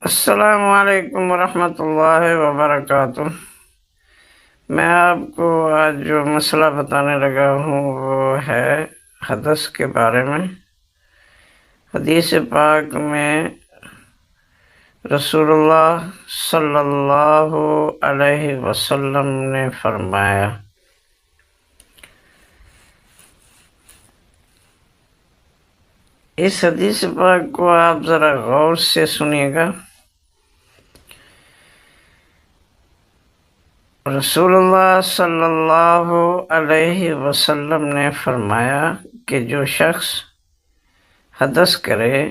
السلام علیکم ورحمۃ اللہ وبرکاتہ۔ میں آپ کو آج جو مسئلہ بتانے لگا ہوں وہ ہے حدث کے بارے میں۔ حدیث پاک میں رسول اللہ صلی اللہ علیہ وسلم نے فرمایا، اس حدیث پاک کو آپ ذرا غور سے سنیے گا۔ رسول اللہ صلی اللہ علیہ وسلم نے فرمایا کہ جو شخص حدث کرے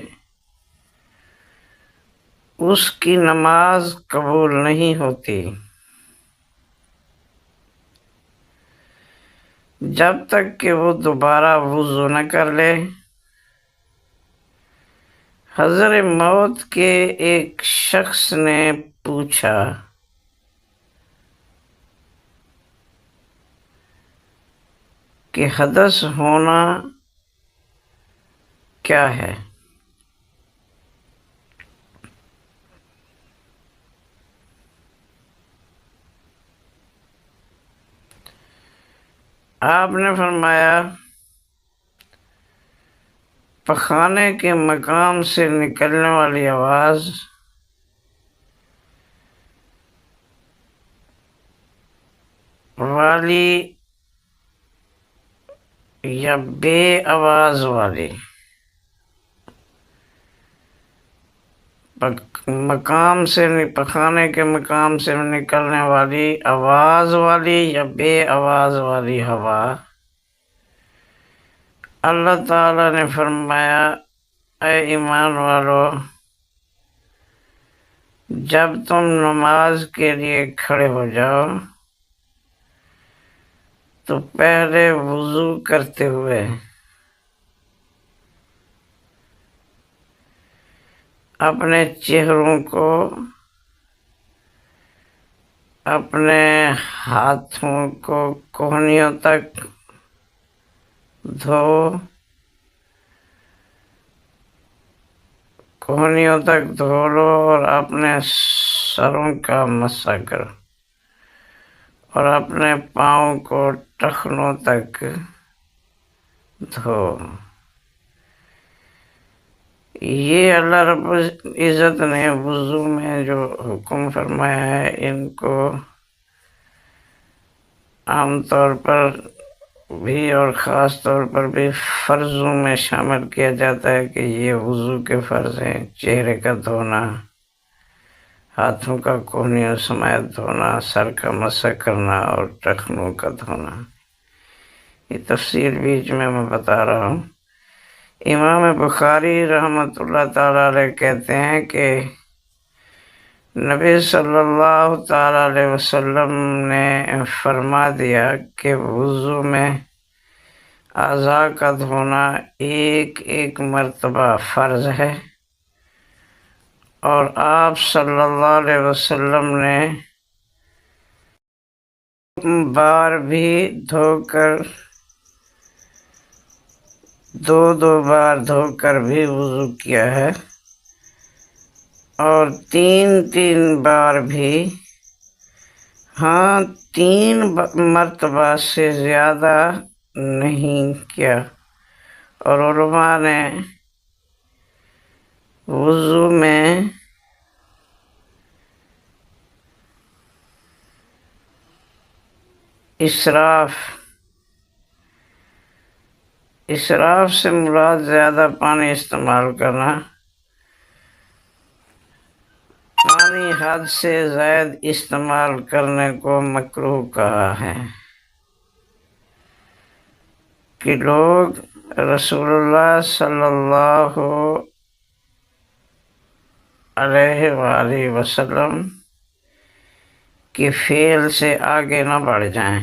اس کی نماز قبول نہیں ہوتی جب تک کہ وہ دوبارہ وضو نہ کر لے۔ حضر موت کے ایک شخص نے پوچھا کہ حدث ہونا کیا ہے؟ آپ نے فرمایا، پخانے کے مقام سے نکلنے والی آواز والی یا بے آواز والی، پخانے کے مقام سے نکلنے والی آواز والی یا بے آواز والی ہوا، اللہ تعالیٰ نے فرمایا، اے ایمان والو، جب تم نماز کے لیے کھڑے ہو جاؤ تو پہلے وضو کرتے ہوئے اپنے چہروں کو، اپنے ہاتھوں کو کوہنیوں تک دھو لو اور اپنے سروں کا مسح کرو اور اپنے پاؤں کو ٹخنوں تک دھو۔ یہ اللہ رب العزت نے وضو میں جو حکم فرمایا ہے، ان کو عام طور پر بھی اور خاص طور پر بھی فرضوں میں شامل کیا جاتا ہے کہ یہ وضو کے فرض ہیں۔ چہرے کا دھونا، ہاتھوں کا کوہنیوں سمیت دھونا، سر کا مسح کرنا اور ٹخنوں کا دھونا۔ یہ تفصیل بیچ میں بتا رہا ہوں۔ امام بخاری رحمۃ اللہ تعالیٰ علیہ کہتے ہیں کہ نبی صلی اللہ تعالیٰ علیہ وسلم نے فرما دیا کہ وضو میں اعضاء کا دھونا ایک ایک مرتبہ فرض ہے، اور آپ صلی اللہ علیہ وسلم نے بار بھی دھو کر دو بار دھو کر بھی وضو کیا ہے، اور تین بار بھی، ہاں 3 مرتبہ سے زیادہ نہیں کیا۔ اور علماء نے وضو میں اسراف سے مراد زیادہ پانی استعمال کرنا، پانی حد سے زائد استعمال کرنے کو مکروہ کہا ہے کہ لوگ رسول اللہ صلی اللہ علیہ وآلہ وسلم کے فعل سے آگے نہ بڑھ جائیں۔